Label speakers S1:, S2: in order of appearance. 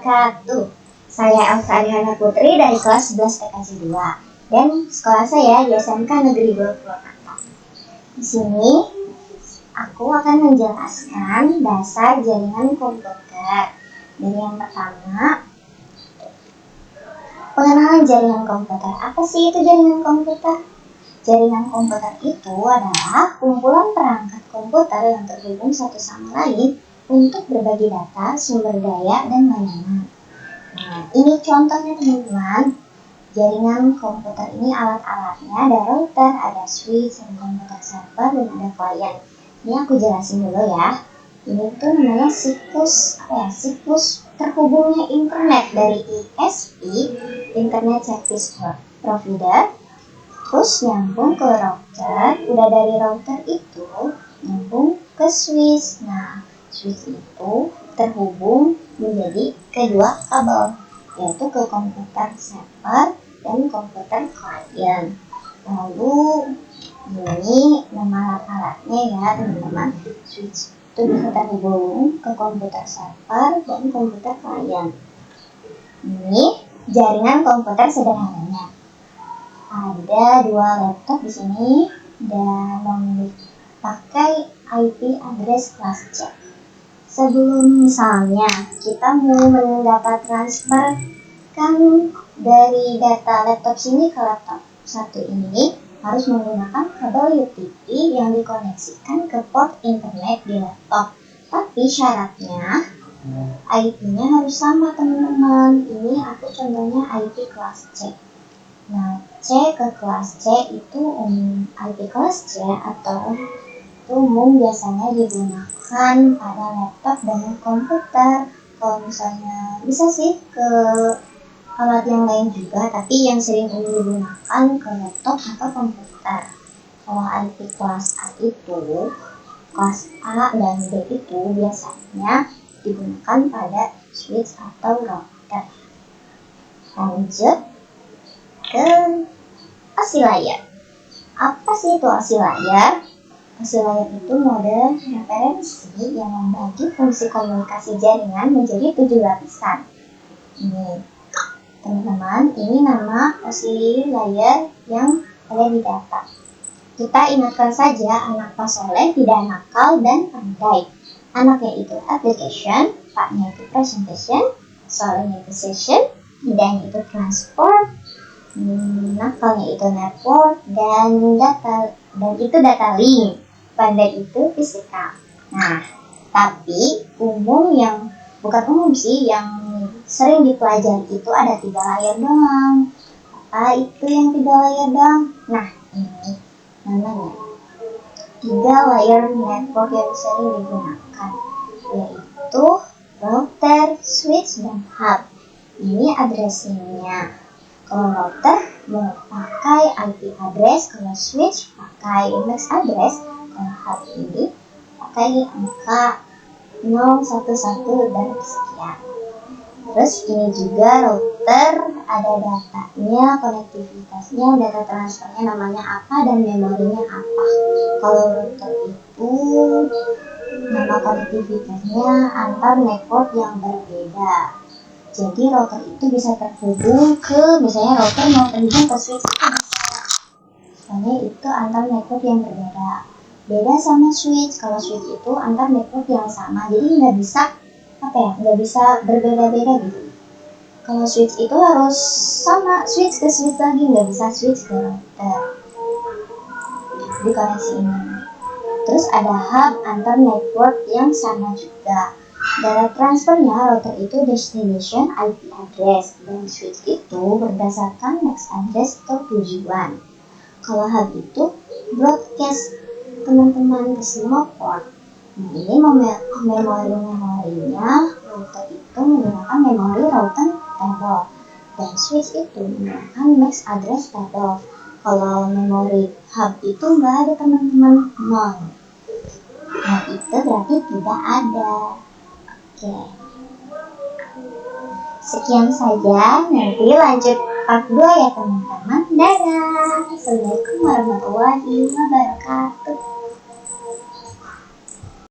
S1: wabarakatuh. Saya Elsa Adriana Putri dari kelas 11 TKJ 2 dan sekolah saya di SMK Negeri 2 Purwakarta. Di sini aku akan menjelaskan dasar jaringan komputer. Dari yang pertama, pengenalan jaringan komputer. Apa sih itu jaringan komputer? Jaringan komputer itu adalah kumpulan perangkat komputer yang terhubung satu sama lain untuk berbagi data, sumber daya, dan layanan. Nah, ini contohnya teman-teman. Jaringan komputer ini alat-alatnya ada router, ada switch, ada komputer server, dan ada klien. Ini aku jelasin dulu ya. Ini tuh namanya siklus terhubungnya internet dari ISP, Internet Service Provider, terus nyambung ke router. Udah dari router itu nyambung ke switch. Nah, switch itu terhubung menjadi kedua kabel, yaitu ke komputer server dan komputer klien. Lalu ini nama alat-alatnya ya teman-teman. Switch itu bisa terhubung ke komputer server dan komputer klien. Ini jaringan komputer sederhananya. Ada dua laptop di sini dan memakai IP address kelas C. Sebelum misalnya kita mau mendata transferkan dari data laptop sini ke laptop satu ini, harus menggunakan kabel UTP yang dikoneksikan ke port internet di laptop. Tapi syaratnya IP-nya harus sama teman-teman. Ini aku contohnya IP kelas C. Nah, C ke kelas C itu IP kelas C atau umum biasanya digunakan pada laptop dan komputer. Kalau misalnya bisa sih ke alat yang lain juga, tapi yang sering digunakan ke laptop atau komputer. Kalau IP kelas A itu, kelas A dan B itu biasanya digunakan pada switch atau router. Lanjut ke ASI layar. Apa sih itu ASI layar? ASI layar itu mode referensi yang membagi fungsi komunikasi jaringan menjadi 7 lapisan. Ini teman-teman, ini nama ASI layar yang ada di data. Kita ingatkan saja anak Pak Soleh tidak nakal dan pandai. Anaknya itu application, Paknya itu presentation, Solehnya itu session, hidayahnya itu transport, nakalnya itu network, dan itu data link, pandai itu fisika. Nah, tapi bukan umum sih, yang sering dipelajari itu ada 3 layar doang. Apa itu yang 3 layar doang? Nah, ini namanya 3 layar network yang sering digunakan, yaitu router, switch, dan hub. Ini addressingnya. Kalau router pakai IP address, kalau switch pakai MAC address, kalau hub ini pakai angka 011 dan sekian. Terus ini juga router ada datanya, konektivitasnya, data transfernya namanya apa dan memorinya apa. Kalau router itu nama konektivitasnya antar network yang berbeda. Jadi router itu bisa terhubung ke, misalnya router mau terhubung ke switch itu bisa. Soalnya itu antar network yang berbeda. Beda sama switch. Kalau switch itu antar network yang sama. Jadi nggak bisa berbeda-beda gitu. Kalau switch itu harus sama, switch ke switch lagi, nggak bisa switch ke router. Di koneksi ini. Terus ada hub antar network yang sama juga. Data transfernya router itu destination IP address dan switch itu berdasarkan MAC address atau tujuan. Kalau hub itu broadcast teman-teman ke semua port. Nah, ini memorinya router itu menggunakan memori router table dan switch itu menggunakan MAC address table. Kalau memori hub itu nggak ada teman-teman, nol. Nah, itu berarti tidak ada. Oke. Sekian saja, nanti lanjut part 2 ya teman-teman. Dadah. Assalamualaikum warahmatullahi wabarakatuh.